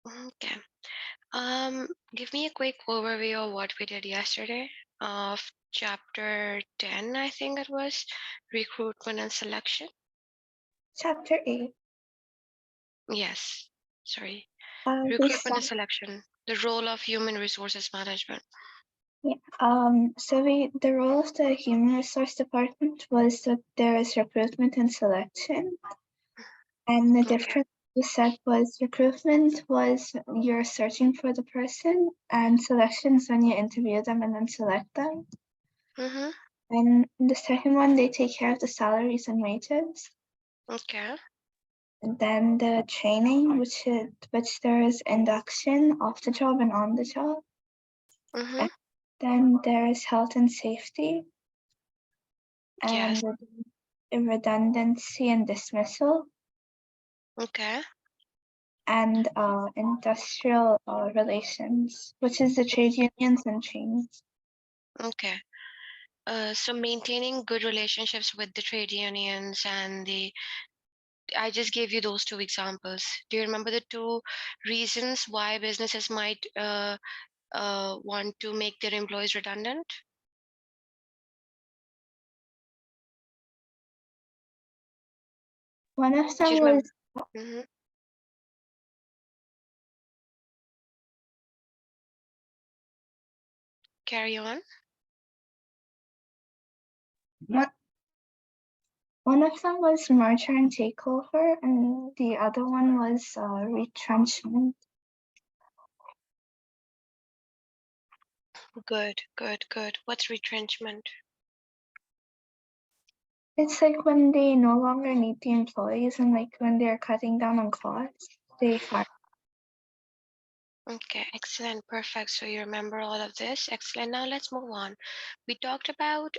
Okay. Give me a quick overview of what we did yesterday of chapter 10, I think it was, recruitment and selection. Chapter 8. Yes, sorry. We Recruitment and start. selection, the role of human resources management. Yeah. The role of the human resource department was that there is recruitment and selection, and the Okay. difference we said was recruitment was you're searching for the person, and selection is when you interview them and then select them. Mm-hmm. And the second one, they take care of the salaries and wages. Okay. And then the training, which there is induction off the job and on the job. Mm-hmm. And then there is health and safety Yes. and redundancy and dismissal Okay. and industrial relations, which is the trade unions and trainees. Okay. So maintaining good relationships with the trade unions and I just gave you those two examples. Do you remember the two reasons why businesses might want to make their employees redundant? One of Do you them remember? was Mm-hmm. Carry on. one, one of them was merger and takeover, and the other one was retrenchment. Good, good, good. What's retrenchment? It's like when they no longer need the employees and like when they're cutting down on costs, they fire. Okay, excellent, perfect. So you remember all of this. Excellent. Now let's move on. We talked about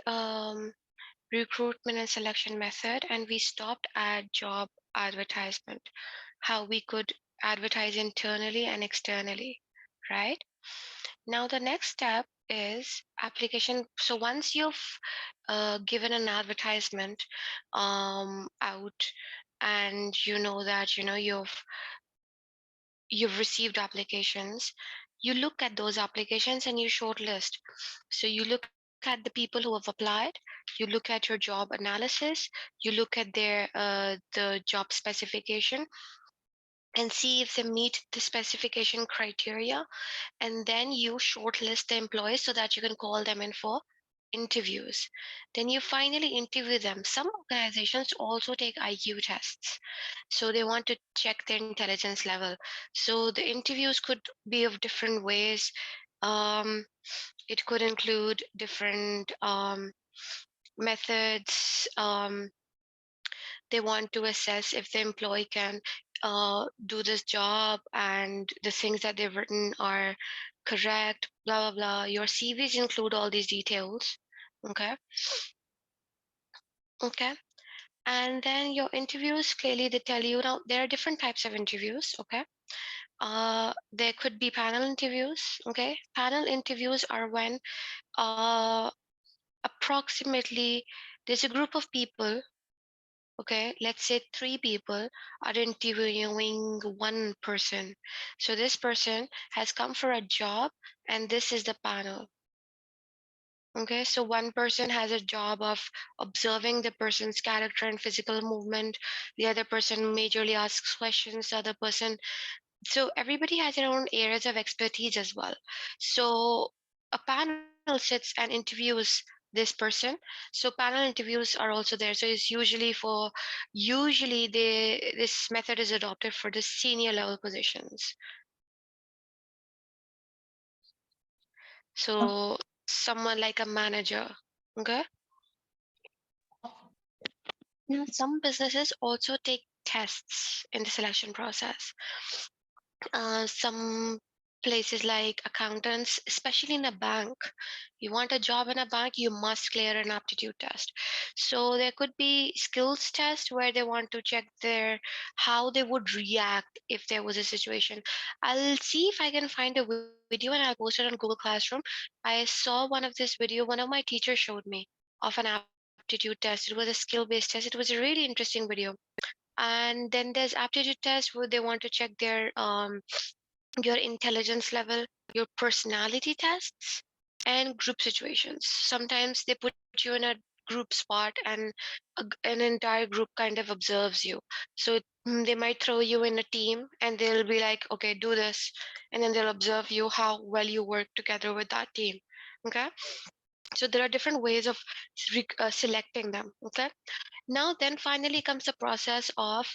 recruitment and selection method, and we stopped at job advertisement, how we could advertise internally and externally, right? Now the next step is application. So once you've given an advertisement out, and you know that you've received applications, you look at those applications and you shortlist. So you look at the people who have applied, you look at your job analysis, you look at the job specification and see if they meet the specification criteria, and then you shortlist the employees so that you can call them in for interviews. Then you finally interview them. Some organizations also take IQ tests, so they want to check their intelligence level. So the interviews could be of different ways. um, it could include different methods. They want to assess if the employee can do this job and the things that they've written are correct, blah, blah, blah. Your CVs include all these details. Okay. Okay. And then your interviews, clearly they tell you. Now there are different types of interviews. Okay. There could be panel interviews. Okay. Panel interviews are when approximately there's a group of people. Okay, let's say three people are interviewing one person. So this person has come for a job, and this is the panel. Okay, so one person has a job of observing the person's character and physical movement. The other person majorly asks questions. The other person, so everybody has their own areas of expertise as well. So a panel sits and interviews this person. So panel interviews are also there. So it's usually this method is adopted for the senior level positions. So someone like a manager. Okay. Now some businesses also take tests in the selection process. Some places like accountants, especially in a bank, you want a job in a bank, you must clear an aptitude test. So there could be skills test where they want to check their how they would react if there was a situation. I'll see if I can find a video and I'll post it on Google Classroom. I saw one of this video, one of my teachers showed me of an aptitude test. It was a skill-based test. It was a really interesting video. And then there's aptitude test where they want to check their your intelligence level, your personality tests, and group situations. Sometimes they put you in a group spot and an entire group kind of observes you. So they might throw you in a team and they'll be like, okay, do this. And then they'll observe you how well you work together with that team. Okay. So there are different ways of selecting them. Okay. Now, then finally comes the process of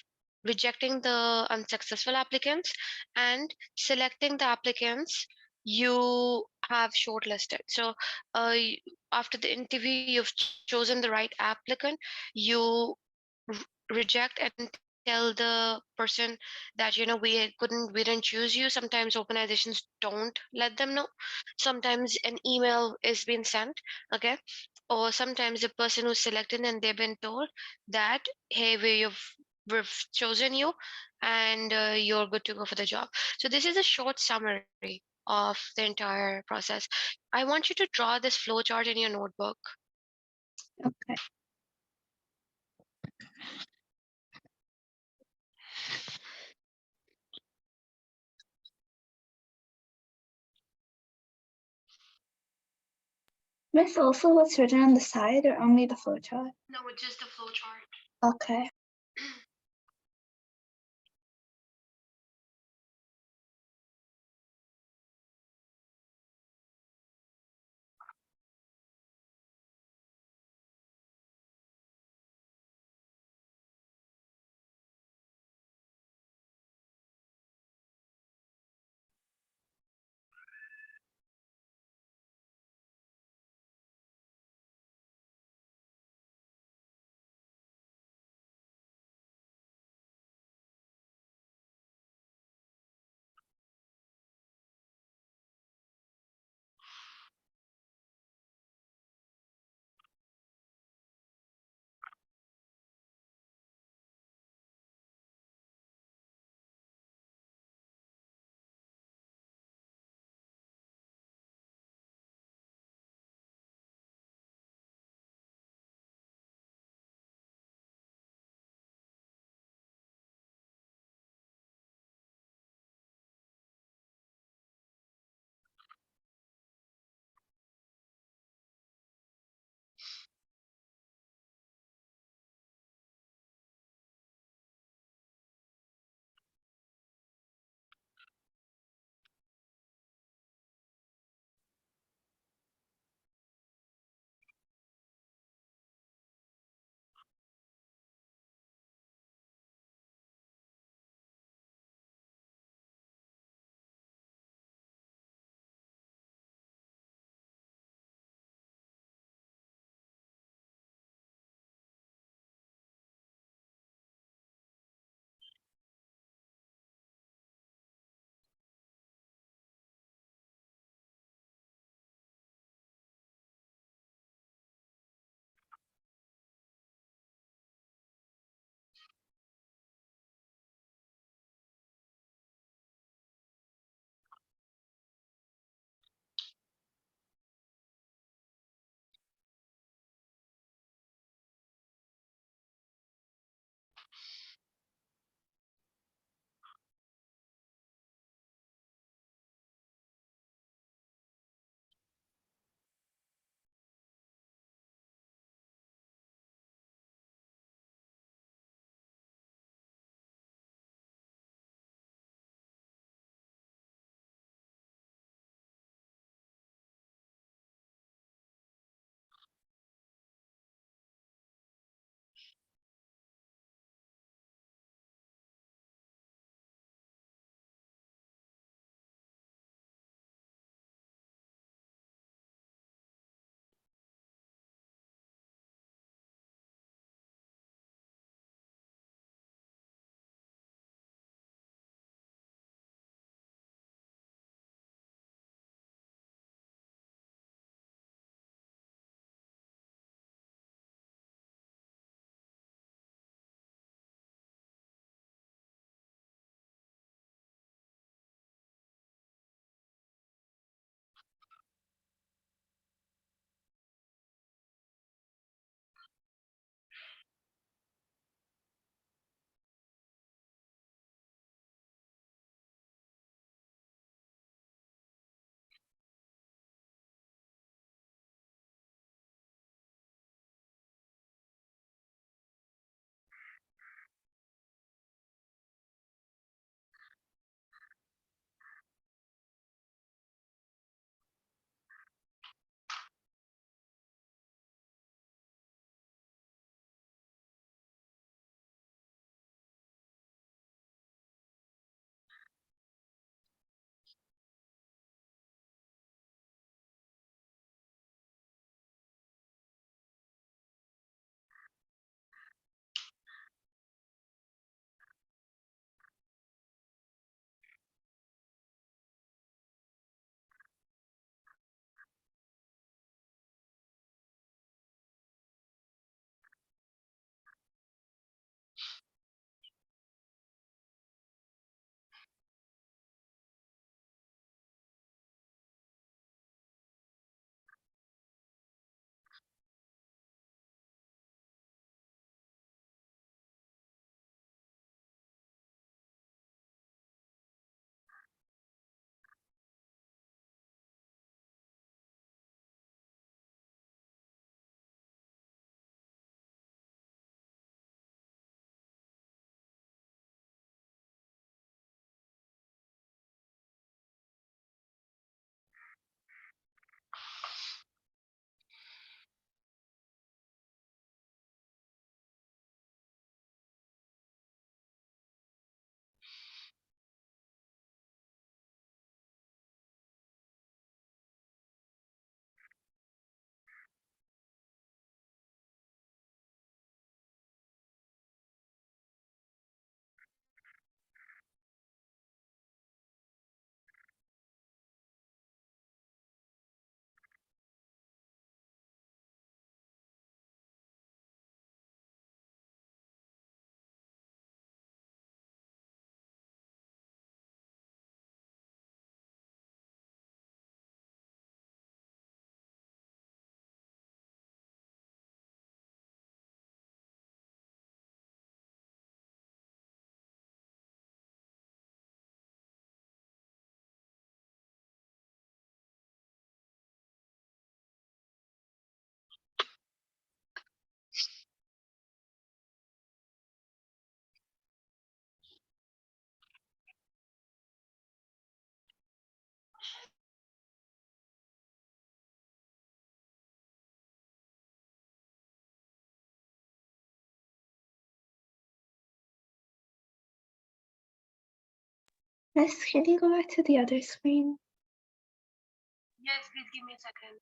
rejecting the unsuccessful applicants and selecting the applicants you have shortlisted. So, after the interview, you've chosen the right applicant, you reject and tell the person that we didn't choose you. Sometimes organizations don't let them know. Sometimes an email is being sent, okay, or sometimes the person who's selected and they've been told that, hey, we've chosen you and you're good to go for the job. So this is a short summary of the entire process. I want you to draw this flow chart in your notebook. Okay. Miss, also what's written on the side or only the flowchart? No, it's just the flow chart. Okay. Miss, can you go back to the other screen? Yes, please give me a second.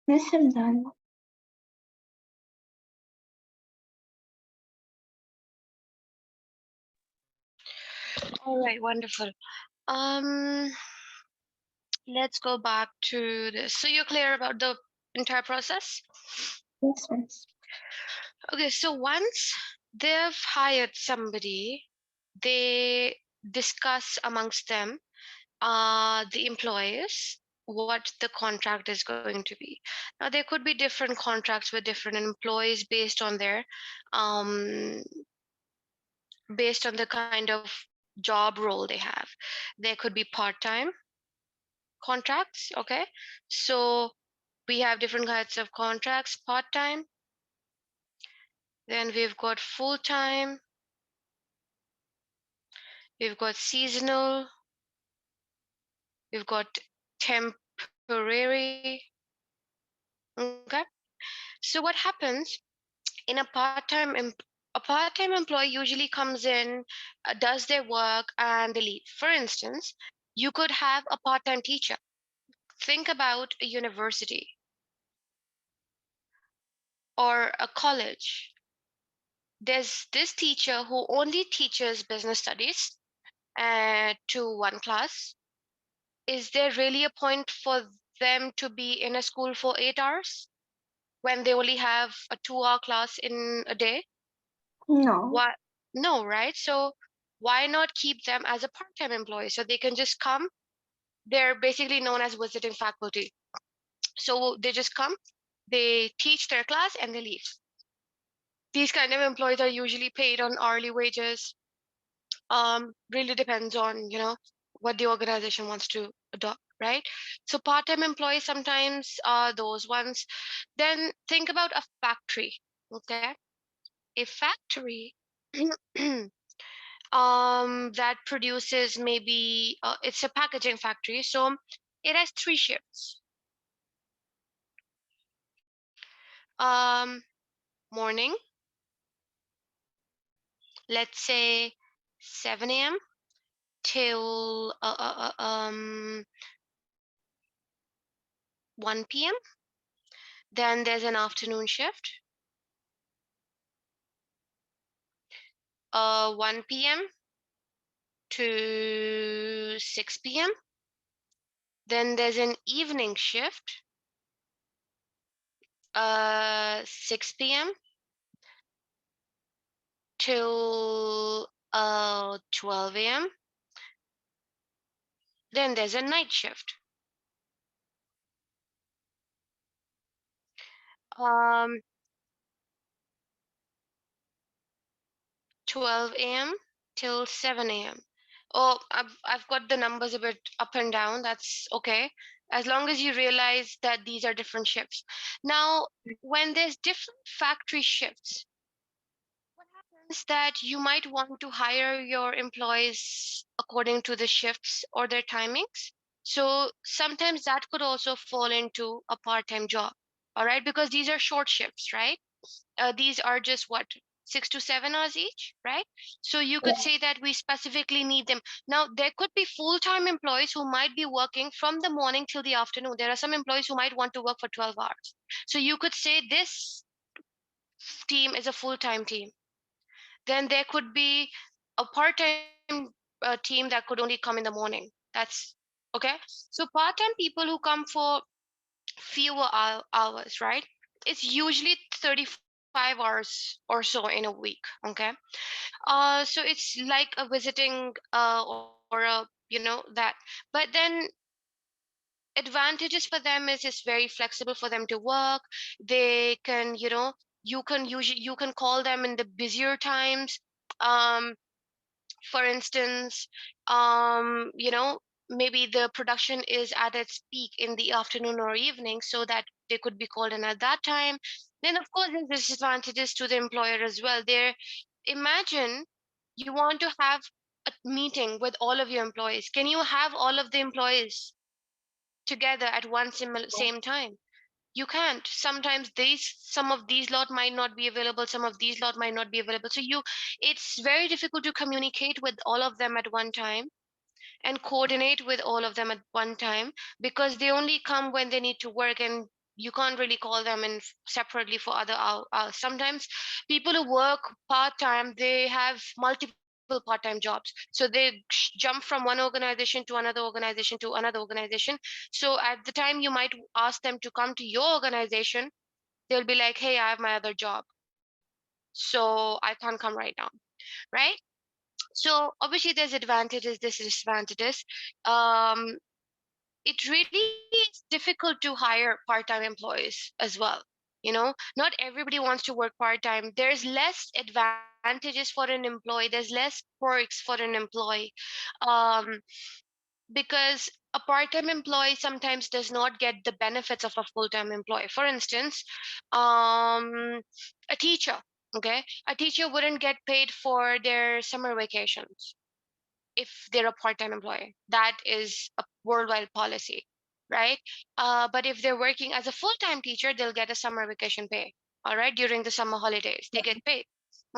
Yes, I'm done. All right, wonderful. Um, let's go back to this. So you're clear about the entire process? Yes, miss. Okay, so once they've hired somebody, they discuss amongst them, the employees, what the contract is going to be. Now, there could be different contracts with different employees um, based on the kind of job role they have. There could be part-time contracts, okay? So we have different kinds of contracts, part-time, then we've got full-time, we've got seasonal, we've got temporary. Okay. So what happens in a part-time employee usually comes in, does their work, and they leave. For instance, you could have a part-time teacher. Think about a university or a college. There's this teacher who only teaches business studies to one class. Is there really a point for them to be in a school for 8 hours when they only have a 2-hour class in a day? No. Why? No, right? So why not keep them as a part-time employee so they can just come? They're basically known as visiting faculty. So they just come, they teach their class, and they leave. These kind of employees are usually paid on hourly wages. Really depends on, what the organization wants to adopt, right? So part-time employees sometimes are those ones. Then think about a factory, okay? A factory that produces, maybe it's a packaging factory, so it has 3 shifts. um Morning, let's say 7 a.m. till 1 p.m. Then there's an afternoon shift, 1 p.m. to 6 p.m. Then there's an evening shift, 6 p.m. till 12 a.m. Then there's a night shift, um 12 a.m. till 7 a.m. Oh, I've got the numbers a bit up and down. That's okay. As long as you realize that these are different shifts. Now, when there's different factory shifts, what happens that you might want to hire your employees according to the shifts or their timings. So sometimes that could also fall into a part-time job. All right, because these are short shifts, right? These are just what, 6 to 7 hours each, right? So you could say that we specifically need them. Now, there could be full-time employees who might be working from the morning till the afternoon. There are some employees who might want to work for 12 hours. So you could say this team is a full-time team. Then there could be a part-time team that could only come in the morning. That's okay. So part-time people who come for fewer hours, right? It's usually 35 hours or so in a week. Okay. So it's like a visiting, or a, that. But then advantages for them is it's very flexible for them to work. They can, you can call them in the busier times. um for instance, maybe the production is at its peak in the afternoon or evening, so that they could be called in at that time. Then of course there's disadvantages to the employer as well. There, imagine you want to have a meeting with all of your employees. Can you have all of the employees together at one same time? You can't. Sometimes some of these lot might not be available, some of these lot might not be available, so it's very difficult to communicate with all of them at one time and coordinate with all of them at one time, because they only come when they need to work, and you can't really call them in separately for other sometimes people who work part-time, they have multiple part-time jobs, so they jump from one organization to another organization to another organization. So at the time you might ask them to come to your organization, they'll be like, hey, I have my other job, so I can't come right now, right? So obviously there's advantages, disadvantages. um it really is difficult to hire part-time employees as well. Not everybody wants to work part-time. There's less advantages for an employee, there's less perks for an employee. um because a part-time employee sometimes does not get the benefits of a full-time employee. For instance, a teacher, okay, a teacher wouldn't get paid for their summer vacations if they're a part-time employee. That is a worldwide policy, right? But if they're working as a full-time teacher, they'll get a summer vacation pay. All right, during the summer holidays, they get paid.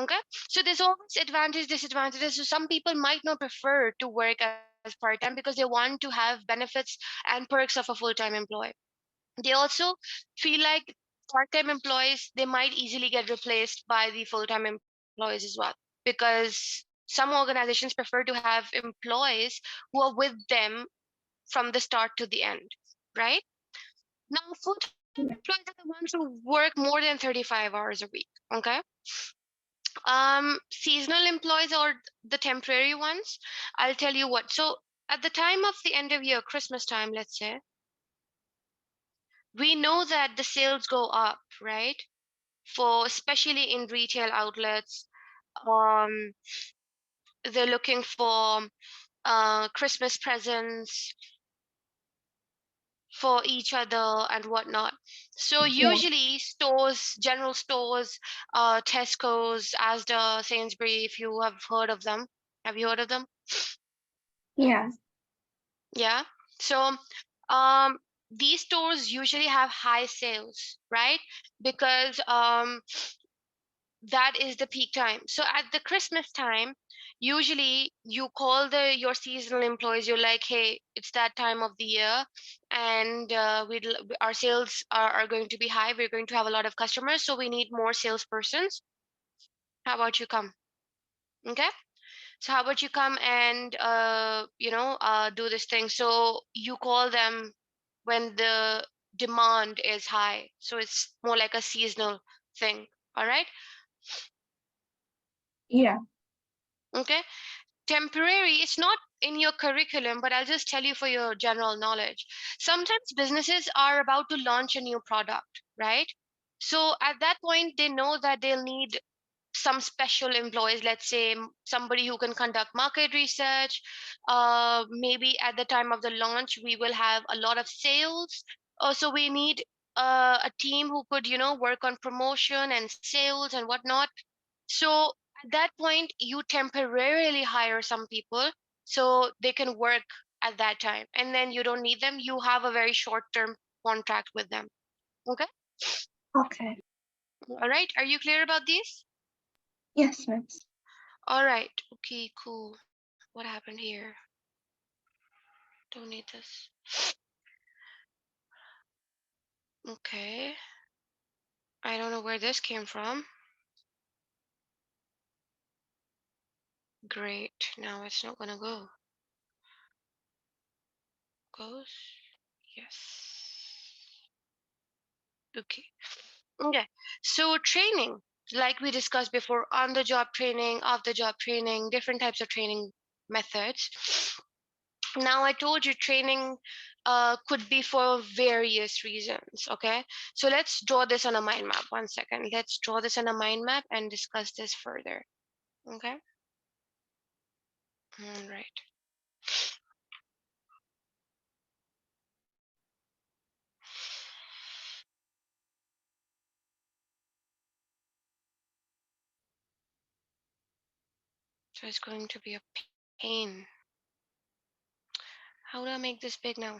Okay, so there's always advantage, disadvantages. So some people might not prefer to work as part-time because they want to have benefits and perks of a full-time employee. They also feel like part-time employees, they might easily get replaced by the full-time employees as well, because some organizations prefer to have employees who are with them from the start to the end, right? Now full-time employees are the ones who work more than 35 hours a week. Okay. Seasonal employees or the temporary ones, I'll tell you what. So at the time of the end of year, Christmas time, let's say, we know that the sales go up, right? For especially in retail outlets, um, they're looking for Christmas presents for each other and whatnot. So Yeah. usually stores, general stores, Tesco's, Asda, Sainsbury, if you have heard of them. Have you heard of them? Yeah. Yeah. So um, these stores usually have high sales, right? Because that is the peak time. So at the Christmas time, usually you call the your seasonal employees. You're like, hey, it's that time of the year, and our sales are going to be high. We're going to have a lot of customers, so we need more salespersons. How about you come? Okay. So how about you come and do this thing? So you call them when the demand is high. So it's more like a seasonal thing. All right. Yeah. Okay. Temporary, it's not in your curriculum, but I'll just tell you for your general knowledge. Sometimes businesses are about to launch a new product, right? So at that point they know that they'll need some special employees, let's say somebody who can conduct market research. Maybe at the time of the launch we will have a lot of sales, so we need a team who could work on promotion and sales and whatnot. So at that point, you temporarily hire some people so they can work at that time. And then you don't need them. You have a very short term contract with them. Okay. Okay. All right. Are you clear about these? Yes, miss. All right. Okay, cool. What happened here? Don't need this. Okay. I don't know where this came from. Great. Now it's not going to go. Goes. Yes. Okay. Okay. So training, like we discussed before, on the job training, off the job training, different types of training methods. Now I told you training could be for various reasons. Okay. So let's draw this on a mind map. One second. Let's draw this on a mind map and discuss this further. Okay. All right. So it's going to be a pain. How do I make this big now?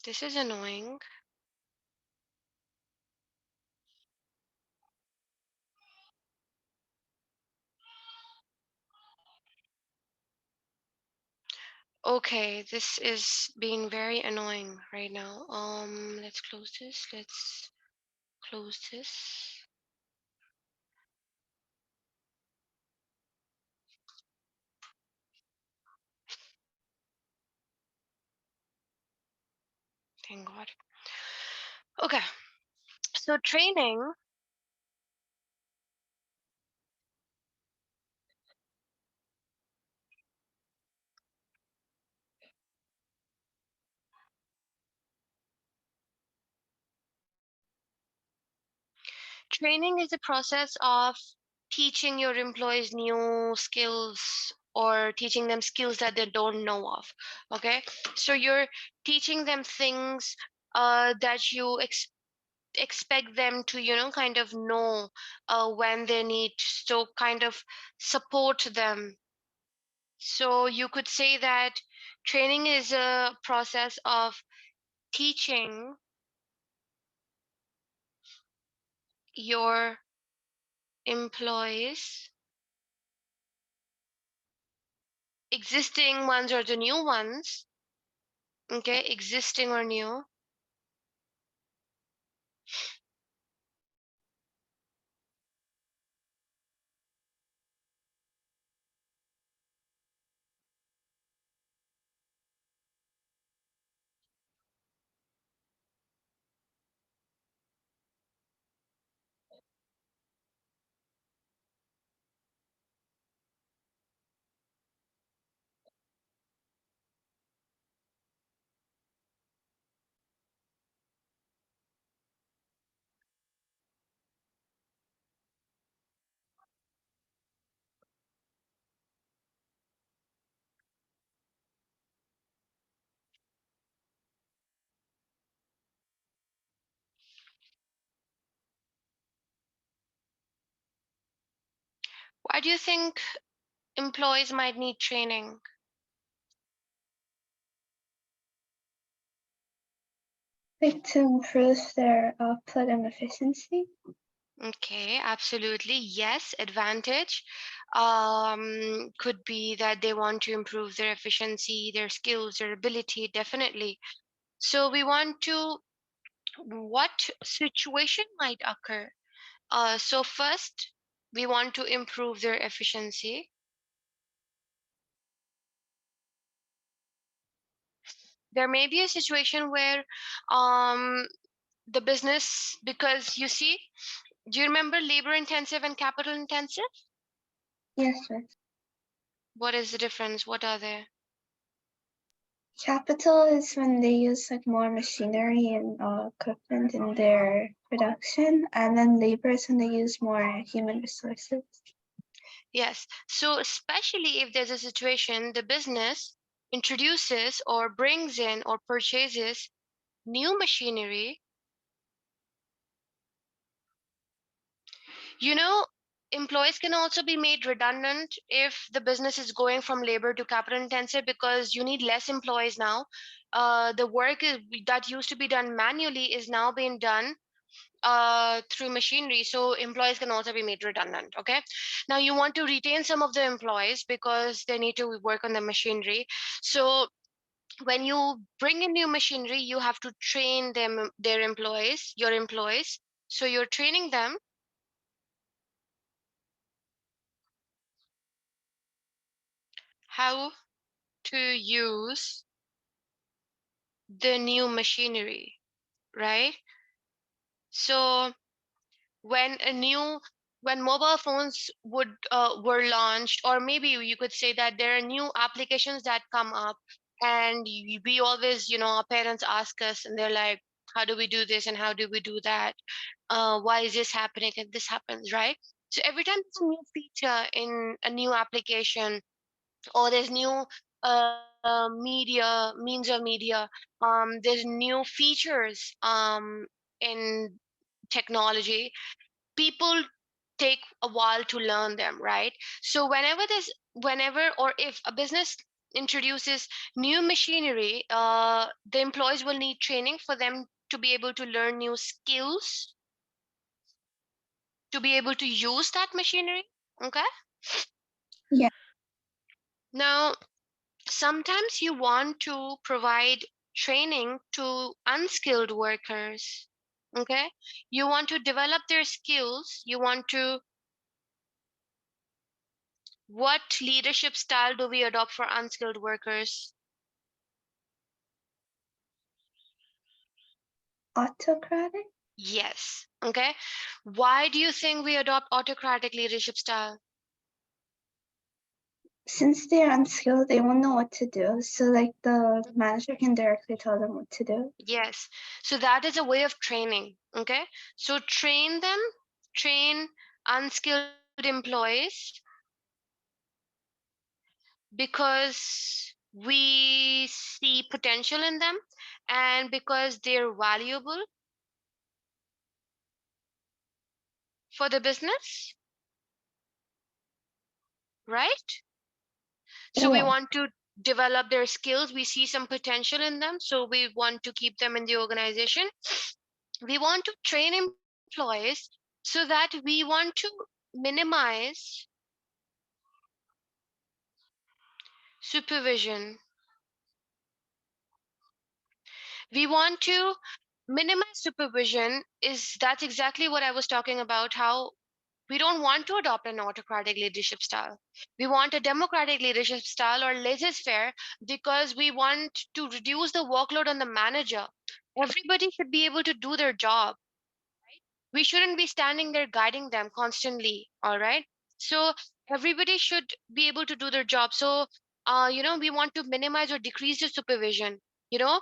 This is annoying. Okay, this is being very annoying right now. Let's close this. Let's close this. Thank God. Okay, so training is a process of teaching your employees new skills or teaching them skills that they don't know of. Okay, so you're teaching them things that you expect them to, kind of know when they need, so kind of support them. So you could say that training is a process of teaching your employees, existing ones or the new ones, okay, existing or new, why do you think employees might need training? Like to improve their output and efficiency. Okay, absolutely. Yes, advantage could be that they want to improve their efficiency, their skills, their ability, definitely. So we want to, what situation might occur? So first, we want to improve their efficiency. There may be a situation where the business, because you see, do you remember labor intensive and capital intensive? Yes, miss. What is the difference? What are they? Capital is when they use like more machinery and equipment in their production, and then labor is when they use more human resources. Yes. So especially if there's a situation, the business introduces or brings in or purchases new machinery, you know, employees can also be made redundant if the business is going from labor to capital intensive, because you need less employees now. The work that used to be done manually is now being done through machinery, so employees can also be made redundant. Okay, now you want to retain some of the employees because they need to work on the machinery. So when you bring in new machinery, you have to train them, their employees, your employees. So you're training them how to use the new machinery, right? So when a new, when mobile phones would were launched, or maybe you could say that there are new applications that come up, and we always, our parents ask us, and they're like, how do we do this and how do we do that? Why is this happening and this happens, right? So every time there's a new feature in a new application, or there's new means of media, there's new features in technology, people take a while to learn them, right? So whenever or if a business introduces new machinery, the employees will need training for them to be able to learn new skills, to be able to use that machinery. Okay, Yeah. now Sometimes you want to provide training to unskilled workers. Okay, you want to develop their skills. You want to, what leadership style do we adopt for unskilled workers? Autocratic? Yes. Okay, why do you think we adopt autocratic leadership style? Since they're unskilled, they won't know what to do. So like the manager can directly tell them what to do. Yes. So that is a way of training. Okay. So train unskilled employees because we see potential in them and because they're valuable for the business, right? So we Yeah. want to develop their skills. We see some potential in them. So we want to keep them in the organization. We want to train employees so that we want to minimize supervision. We want to minimize supervision. Is That's exactly what I was talking about, how we don't want to adopt an autocratic leadership style. We want a democratic leadership style or laissez-faire because we want to reduce the workload on the manager. Everybody should be able to do their job. We shouldn't be standing there guiding them constantly, all right? So everybody should be able to do their job. So we want to minimize or decrease the supervision. You know,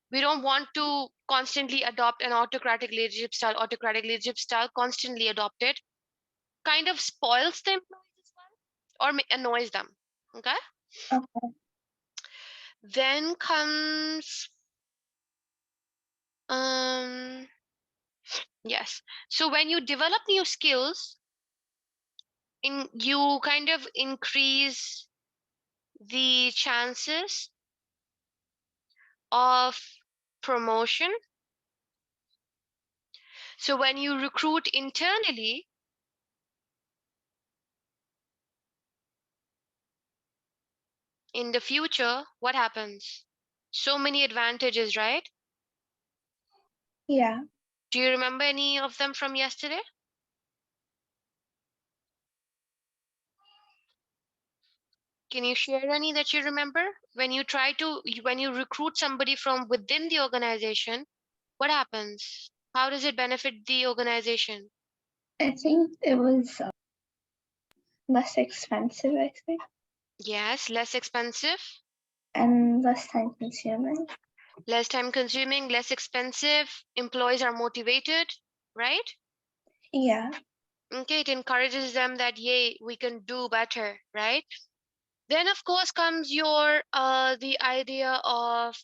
we don't want to constantly adopt an autocratic leadership style constantly adopted, kind of spoils the employees as well, or annoys them. Okay. Okay. Then comes um yes. So when you develop new skills, in you kind of increase the chances of promotion. So when you recruit internally in the future, what happens? So many advantages, right? Yeah. Do you remember any of them from yesterday? Can you share any that you remember? When you recruit somebody from within the organization, what happens? How does it benefit the organization? I think it was less expensive, I think, Yes, less expensive, and less time consuming. less time consuming, less expensive. Employees are motivated, right? Yeah. Okay, it encourages them that, yay, we can do better, right? Then of course comes your the idea of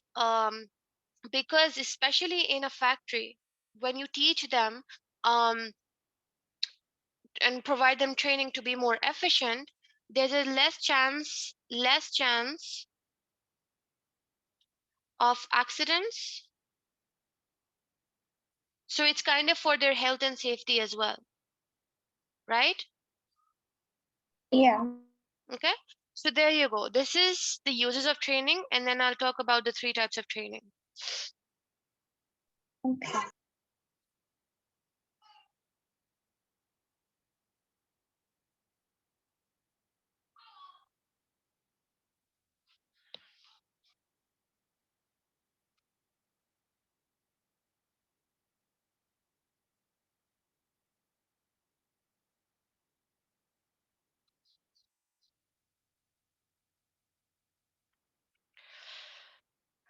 because especially in a factory, when you teach them um, and provide them training to be more efficient, there's a less chance of accidents. So it's kind of for their health and safety as well, right? Yeah. Okay. So there you go. This is the uses of training, and then I'll talk about the three types of training. Okay.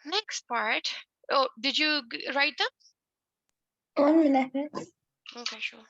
Next part. Oh, did you write them? 1 minute. Okay, sure.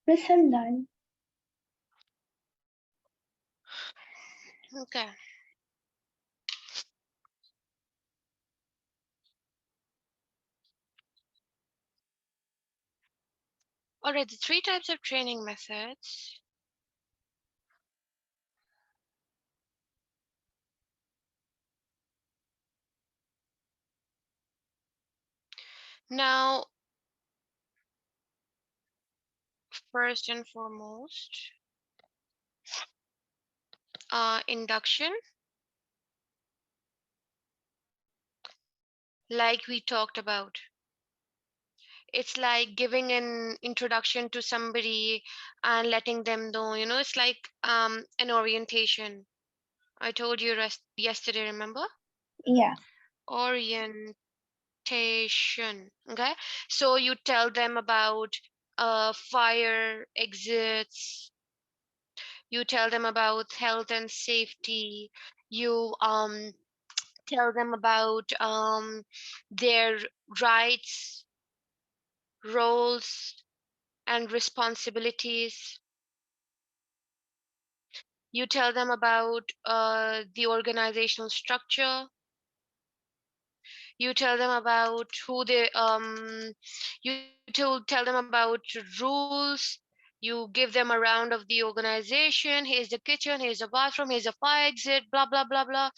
Miss, I'm done. Okay. All right, the three types of training methods. Now, first and foremost, induction, like we talked about. It's like giving an introduction to somebody and letting them know, it's like an orientation. I told you yesterday, remember? Yeah, Orientation. Okay. So you tell them about fire exits, you tell them about health and safety, you tell them about their rights, roles, and responsibilities. You tell them about the organizational structure. You tell them about who they tell them about rules. You give them a round of the organization. Here's the kitchen, here's the bathroom, here's a fire exit, blah blah blah blah.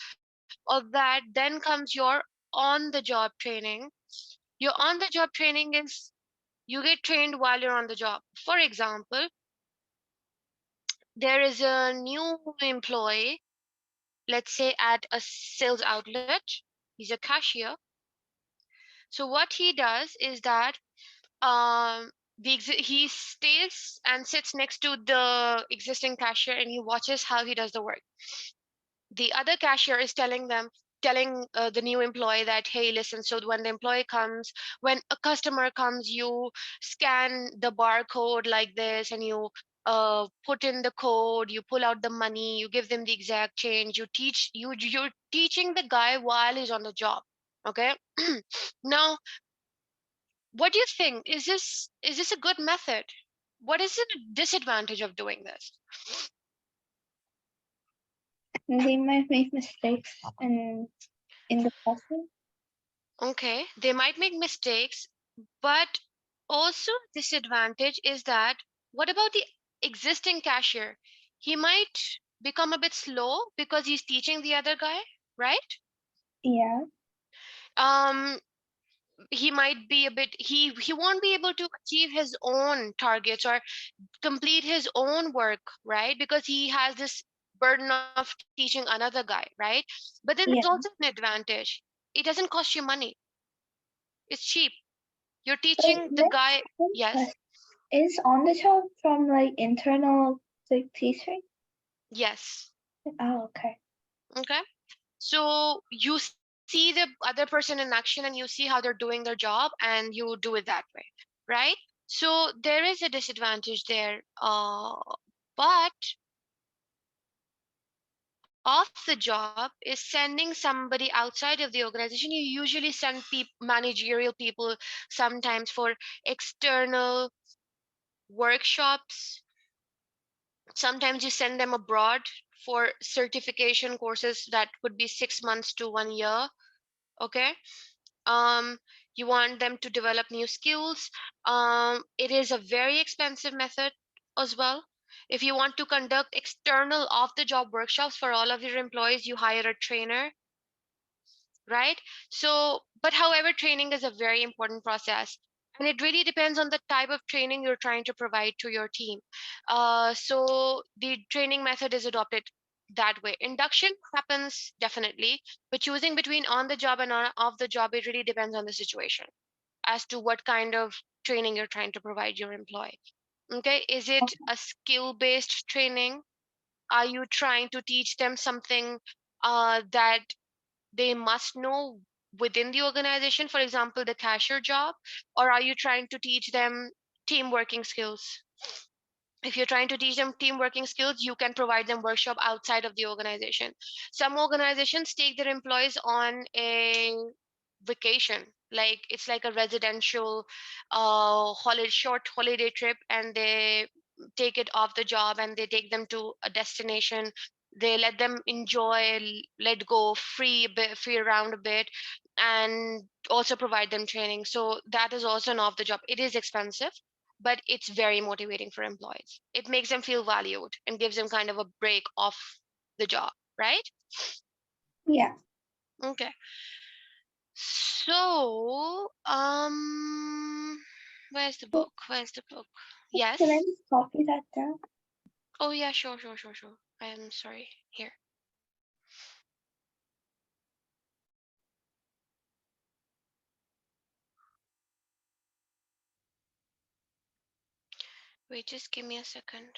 All that. Then comes your on the job training. Your on the job training is you get trained while you're on the job. For example, there is a new employee, let's say at a sales outlet. He's a cashier. So what he does is that he stays and sits next to the existing cashier and he watches how he does the work. The other cashier is telling the new employee that, hey, listen, so when the employee comes, when a customer comes, you scan the barcode like this, and you put in the code, you pull out the money, you give them the exact change, you're teaching the guy while he's on the job. Okay. Now, what do you think? Is this a good method? What is the disadvantage of doing this? they might make mistakes in the classroom. Okay, they might make mistakes, but also disadvantage is that what about the existing cashier? He might become a bit slow because he's teaching the other guy, right? Yeah, Um, he might be a bit he won't be able to achieve his own targets or complete his own work, right? Because he has this burden of teaching another guy, right? But then there's also yeah. an advantage. It doesn't cost you money. It's cheap. You're But teaching the Miss, guy. one Yes. question. Is on the job from like internal like teaching? Yes. Oh, okay. Okay. So you see the other person in action and you see how they're doing their job and you do it that way, right? So there is a disadvantage there. But off the job is sending somebody outside of the organization. You usually send managerial people sometimes for external workshops. Sometimes you send them abroad for certification courses that would be 6 months to 1 year. Okay. um you want them to develop new skills. It is a very expensive method as well. If you want to conduct external off the job workshops for all of your employees, you hire a trainer, right? So, but however, training is a very important process. And it really depends on the type of training you're trying to provide to your team. So the training method is adopted that way. Induction happens definitely, but choosing between on the job and off the job, it really depends on the situation as to what kind of training you're trying to provide your employee. Okay, is it a skill based training? Are you trying to teach them something that they must know within the organization, for example, the cashier job? Or are you trying to teach them team working skills? If you're trying to teach them team working skills, you can provide them workshop outside of the organization. Some organizations take their employees on a vacation, like it's like a residential short holiday trip, and they take it off the job and they take them to a destination. They let them enjoy, let go, free a bit, free around a bit, and also provide them training. So that is also an off the job. It is expensive, but it's very motivating for employees. It makes them feel valued and gives them kind of a break off the job, right? Yeah. Okay. So, where's the book? Where's the book? Can I Yes. just copy that down? Oh yeah, sure, sure, sure, sure. I am sorry. Here. Wait, just give me a second.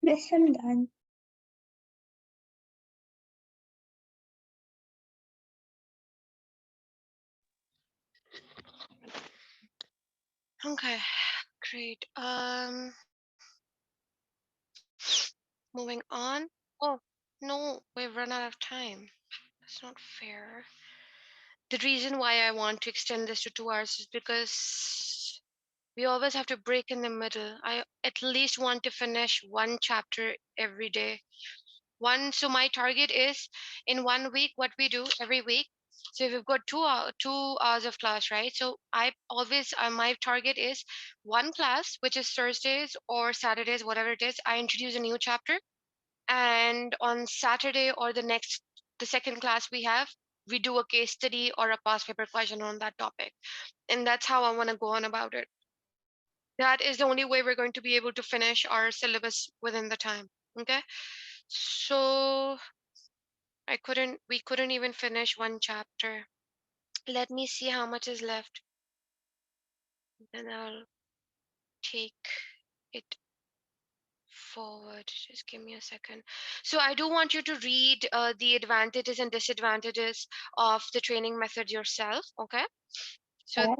Miss, I'm done. Okay, great. Moving on. Oh, no, we've run out of time. That's not fair. The reason why I want to extend this to 2 hours is because we always have to break in the middle. I at least want to finish one chapter every day. So my target is in 1 week, what we do every week. So if we've got 2 hours of class, right? So I always, my target is one class, which is Thursdays or Saturdays, whatever it is. I introduce a new chapter, and on Saturday or the second class we have, we do a case study or a past paper question on that topic, and that's how I want to go on about it. That is the only way we're going to be able to finish our syllabus within the time. Okay, so we couldn't even finish one chapter. Let me see how much is left, then I'll take it forward. Just give me a second. So I do want you to read the advantages and disadvantages of the training method yourself. Okay, so Okay.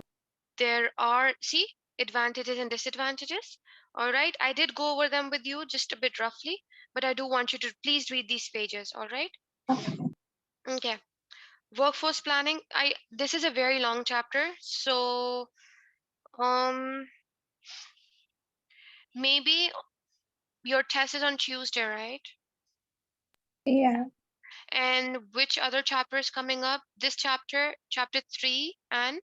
there are, see, advantages and disadvantages. All right, I did go over them with you just a bit roughly, but I do want you to please read these pages. All right. Okay. Okay. Workforce planning. I This is a very long chapter, so um maybe your test is on Tuesday, right? Yeah. And which other chapter is coming up? This chapter, chapter 3 and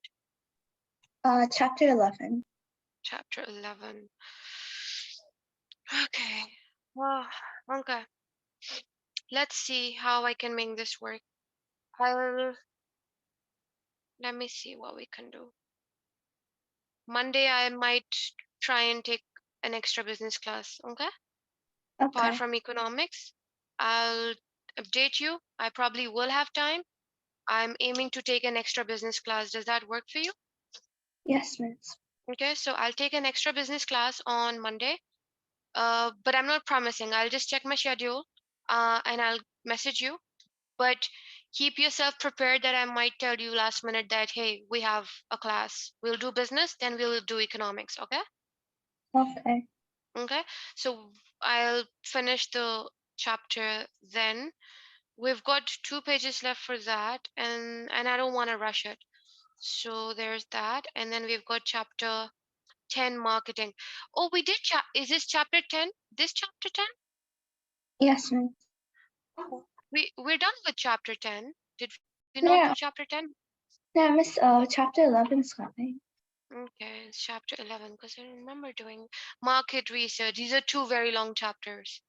Chapter 11. chapter 11. Okay. Well, okay. Let's see how I can make this work. I'll Let me see what we can do. Monday, I might try and take an extra business class. Okay. Apart Okay. from economics, I'll update you. I probably will have time. I'm aiming to take an extra business class. Does that work for you? Yes, Miss. Okay, so I'll take an extra business class on Monday. But I'm not promising. I'll just check my schedule, and I'll message you. But keep yourself prepared that I might tell you last minute that, hey, we have a class. We'll do business, then we'll do economics. Okay? Okay. Okay. So I'll finish the chapter then. We've got 2 pages left for that, and I don't want to rush it. So there's that, and then we've got chapter 10, marketing. Oh, we did is this chapter 10? This chapter 10? Yes, Miss. Oh, we're done with chapter 10. Did we not do chapter Yeah. 10? Yeah, Miss. Chapter 11 is coming. Okay, it's chapter 11 because I remember doing market research. These are two very long chapters.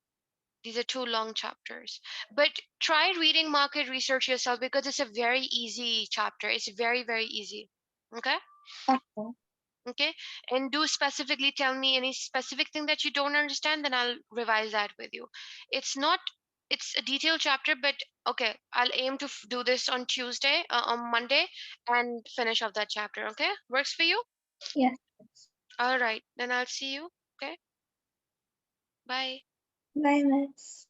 These are two long chapters. But try reading market research yourself because it's a very easy chapter. It's very, very easy. Okay? Okay. Okay, and do specifically tell me any specific thing that you don't understand, then I'll revise that with you. It's not, it's a detailed chapter, but okay, I'll aim to do this on Tuesday, on Monday, and finish off that chapter. Okay, works for you? Yes, Miss. All right, then I'll see you. Okay, bye. Bye, Miss.